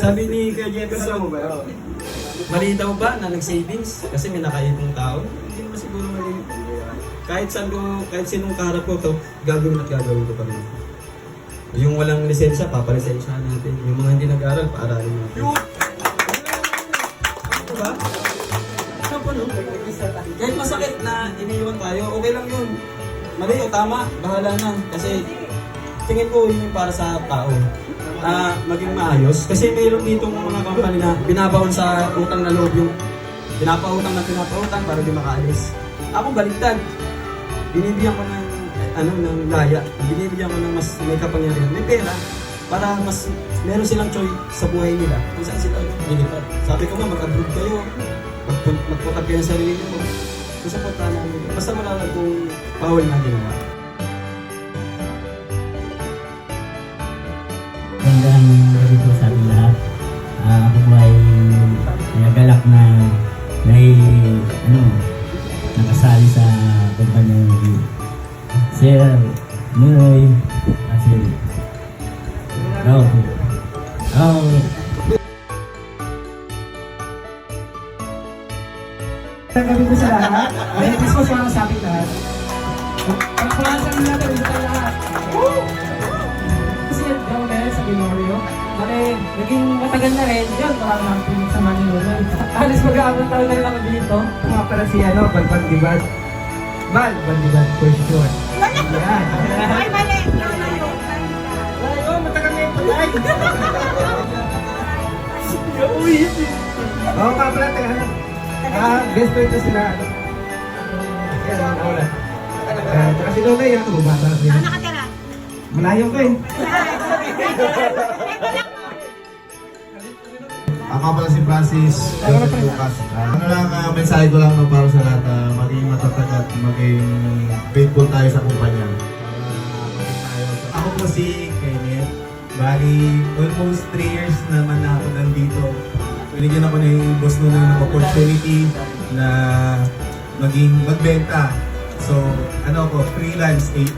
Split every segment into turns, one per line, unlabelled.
Sabi ni Kuya Jefferson, mali daw ba na nag-savings? Kasi may nakaipong tao. Hindi naman siguro mali. Kahit sinong kaharap ko to, gagawin ko pa rin. Yung walang lisensya, papalisensyahan natin. Yung mga hindi nag-aral, paaralin natin. Diba? No? Kahit masakit na iniiwan tayo, okay lang yun. Mali o tama, bahala na. Kasi tingin ko yun para sa tao. Maging maayos. Kasi mayroon ditong mga company na binabaon sa utang na loob yung pinapautang para di makaalis. Ako baliktad. Binibigyan ko ng laya. Binibigyan ko ng mas may kapangyarihan. May pera para mas meron silang choice sa buhay nila kung saan sila lilipat. Sabi ko nga, mag-abroad kayo. Magputap kayo sa sarili mo. Gusto po namin. Basta wala lang kung bawal na ginawa.
Magandang gabi po sa ating lahat. Ako po ay nagalak na nakasali sa kumpanya ni Sir Noy kasi
Gabi po sa lahat. Merry Christmas po sa ating lahat. Pagpulasan nyo natin ulit ang lahat. Kasi Romel sa Binorio. Bale, naging matagal na rin. Yun, parang natin sa Manila. Alis mag-aabot taon na rin ako dito. Mga para si Balbandibad. Balbandibad, for sure. Yan.
Ay, mali!
Ay, matagal na yung patay. Oo, nga pala, taga na. Best friend na sila. Yan, wala. Tsaka si Lola yan, bumata na sila.
Saan nakatira?
Malayo ko eh.
Ako pala si Francis Joseph Lucas. Mensahe ko lang para sa lahat, maging matatag at maging faithful tayo sa kumpanya. Ako po si Kenneth. Bali, almost 3 years naman na ako nandito. Binigyan ako ng boss nun ng opportunity na maging magbenta. So, freelance sales.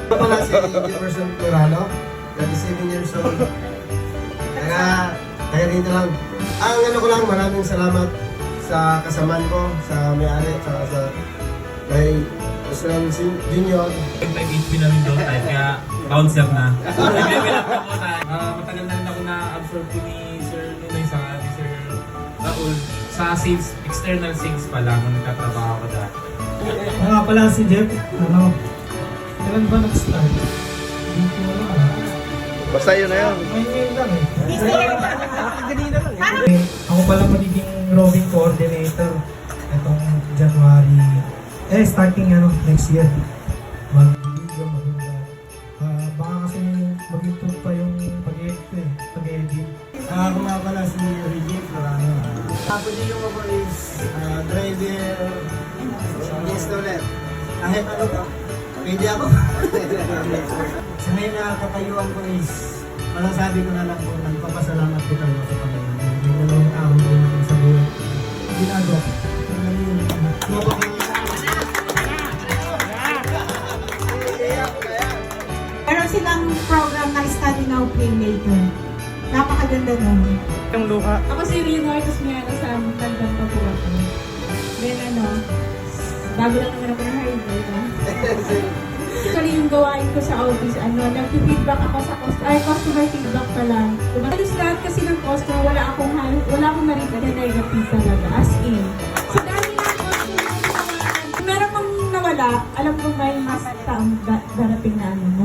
Ako pala si Jefferson Corralo, 37 years old. Kaya dito lang. Ang ko lang, maraming salamat sa kasamaan ko, sa may-ari, saka sa kay Islam Junior.
May HP na rin doon tayo, kaya bouncer na. Matagal na rin ako na-absorb ko ni Sir Nunay sa ni Sir Raul. Sa sales, external sales pala, nung nagtatrabaho ko dati.
Nga pala si Jeff. Kailan ba nag-start?
Basta yun na yun.
Ngayon lang eh. Kanina lang eh. Ako pala magiging roving coordinator itong January. Starting next year. Mag-video, baka kasi mag-improve pa yung pag-edit.
Ako nga pala si Regine Corralo. Position ko is driver, installer. Kahit ano ba? Pwede ako. Sa ngayon na katayuan ko is, masasabi ko na lang po, nagpapasalamat ko talaga sa Panginoon. Yung dalawang araw ko natin sa buhay. Ginagawa ko.
Meron silang program na Study Now, Play Later. Napakaganda nun.
Yung luha.
Ako si Rino, tapos may sa Tandang pa po ako. Then bago lang naman ako na-hire, Actually, yung gawain ko sa office, nag-feedback ako sa customer feedback pa lang. Diba? Halos lahat kasi ng customer, wala akong narinig na negative talaga, as in. So dahil ng customer, kung meron mang nawala, alam ko may mas taong darating na mo.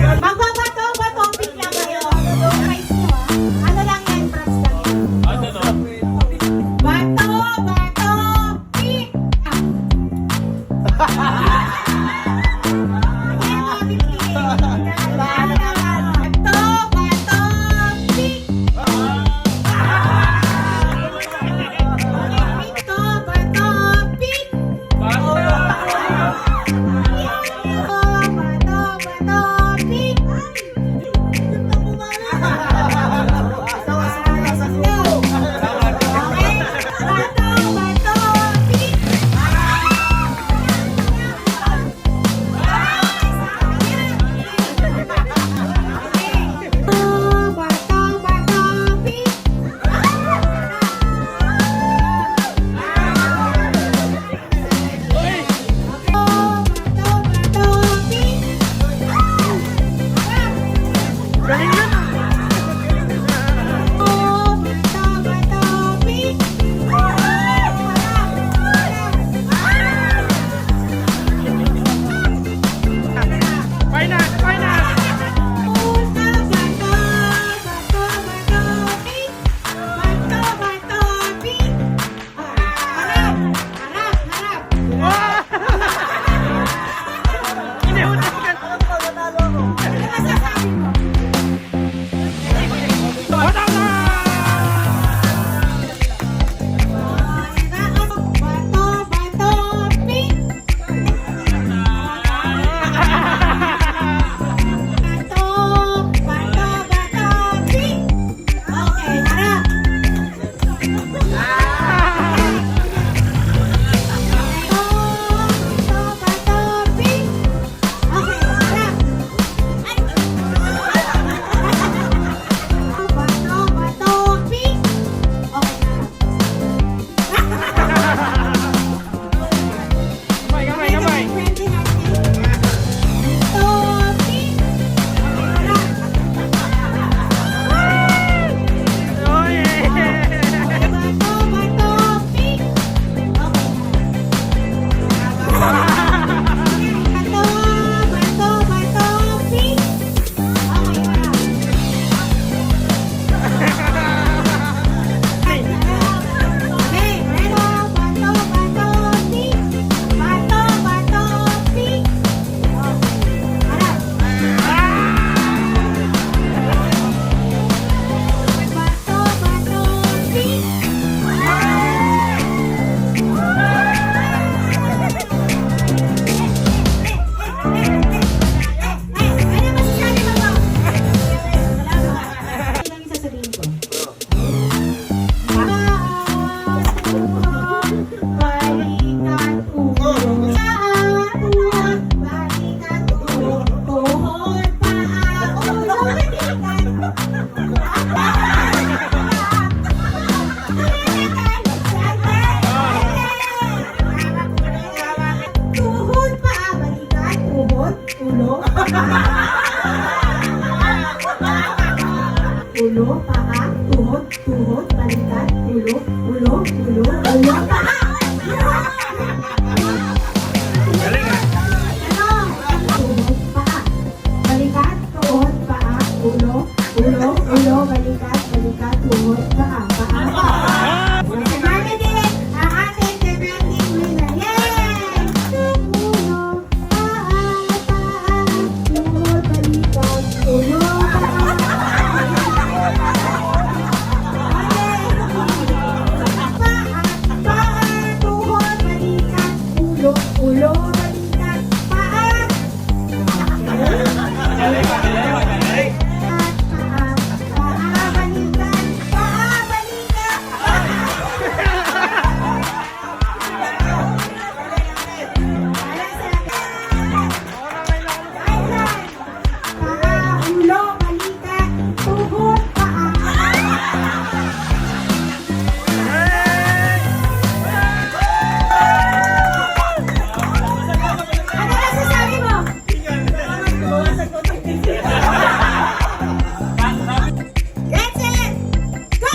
Magbabato ba topic na kayo? tuhod, tuhod, balikat, ulo, ulo, ulo, ulo, paa! Tuhod, paa. Balikat, tuhod, paa, ulo, ulo, ulo, balikat, balikat, tuhod, paa, paa, paa. Si Margaret, ang ating demanding winner. Yay! Ulo, paa, paa, tuhod, balikat, ulo, ulo, ulo, balikat, paa. Paa, balikat, paa, balikat. Paa, ulo, balikat, tuhod, paa. Ano masasabi mo? Get set! Go!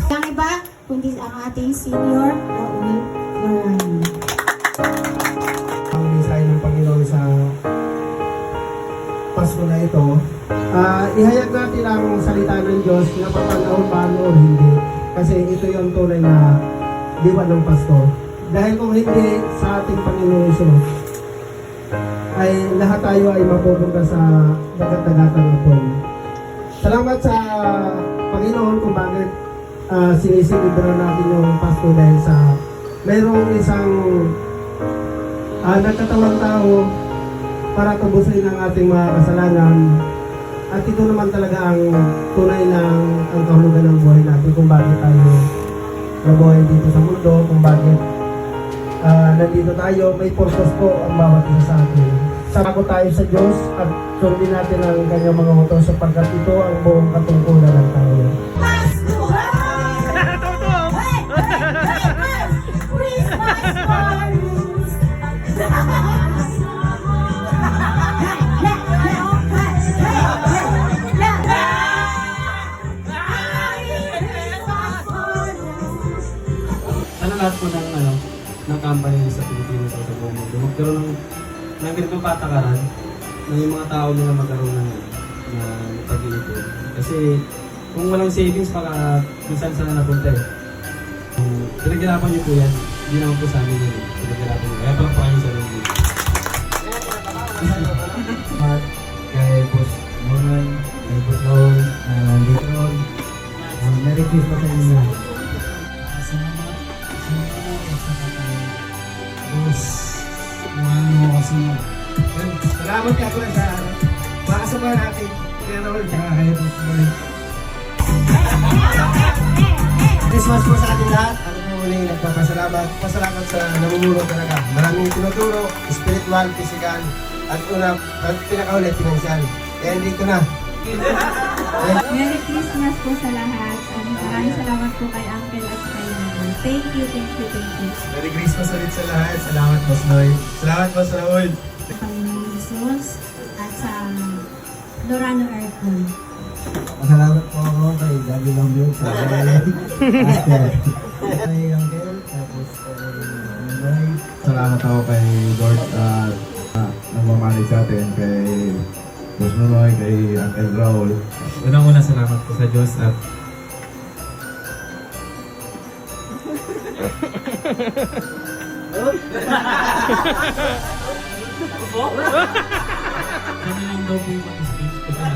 Ang iba, kundi ang ating senior Raul Lorani.
Ang mensahe ng Panginoon sa Pasko na ito, ihayag natin ang salita ng Diyos na papanahon man o hindi. Kasi ito yung tunay na diwa ng Pasko. Dahil kung hindi sa ating Panginoon Isus, ay lahat tayo ay mapupunta sa dagat-dagatan na po. Salamat sa Panginoon kung bakit sinisilibra natin yung Pasko dahil sa mayroong isang nagkatawang tao para tubusin ang ating mga kasalanan. At ito naman talaga ang tunay ng ang kahulugan ng buhay natin kung bakit tayo nabuhay dito sa mundo, kung bakit nandito tayo. May purpose po ang bawat isa sa atin. Sako tayo sa Diyos at sundin natin ang kanyang mga utos sapagkat ito ang buong katungkulan ng tao.
Sana lahat po ng company sa Pilipinas o sa buong mundo magkaroon ng ganitong patakaran na yung mga tao nila magkaroon ng pag-iipon. Kasi kung walang savings, baka kung saan napunta eh. Pinaghirapan niyo po yan. Hindi naman po sa amin yun. Pinaghirapan niyo. Kaya pala po kayo sa loob.
Kay Boss Monan, kay Boss Raul, nandito ron. Merry Christmas sa inyo. Boss, ano kasi salamat ka po sa makasama natin. Kaya Raul, tsaka kay Boss Monan. Christmas po sa ating lahat. Ano po muli nagpapasalamat. Pasalamat sa namumulong talaga. Maraming tinuturo, spiritual, physical, at at pinakaulit, financial. Kaya dito na.
Merry Christmas po sa lahat. Maraming salamat po kay Uncle at kay Mama. Thank you, thank you, thank you.
Merry Christmas ulit sa lahat. Salamat, Boss Noy. Salamat, Boss Raul.
Sa Panginoong Jesus at sa Lorano Aircon.
Pasalamat po ako kay Daddy Lambio sa Master. Kay Uncle, tapos kay Noy.
Salamat ako kay Lord nagmamanage sa atin, kay Boss Noy, kay Uncle Raul.
Unang-una salamat po sa Diyos at kami lang daw po yung mag-speech ko sa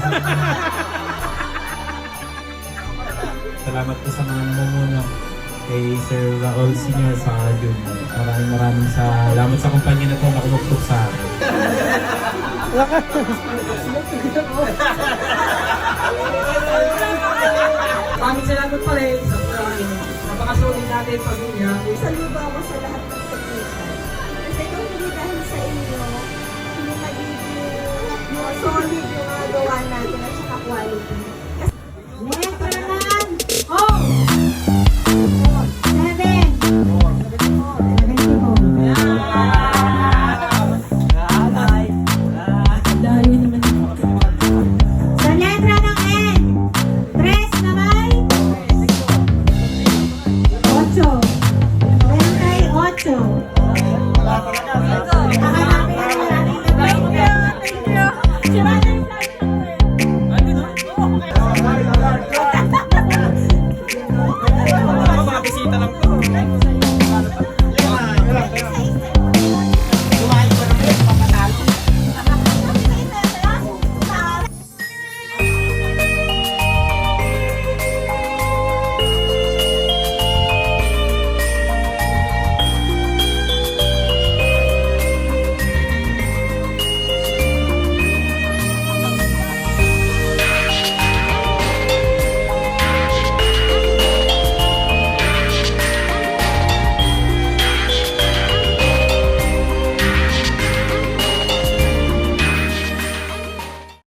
salamat po sa mga namumuno kay Sir Raul Sr. sa Junior. Maraming salamat sa kumpanya na ito na kumuktok sa akin.
Maraming salamat pa rin sa napakasulit natin pag-unya.
Saludo ako sa lahat ng technician. Kasi kung hindi dahil sa inyo, hindi magiging solid yung mga gawa natin at saka quality.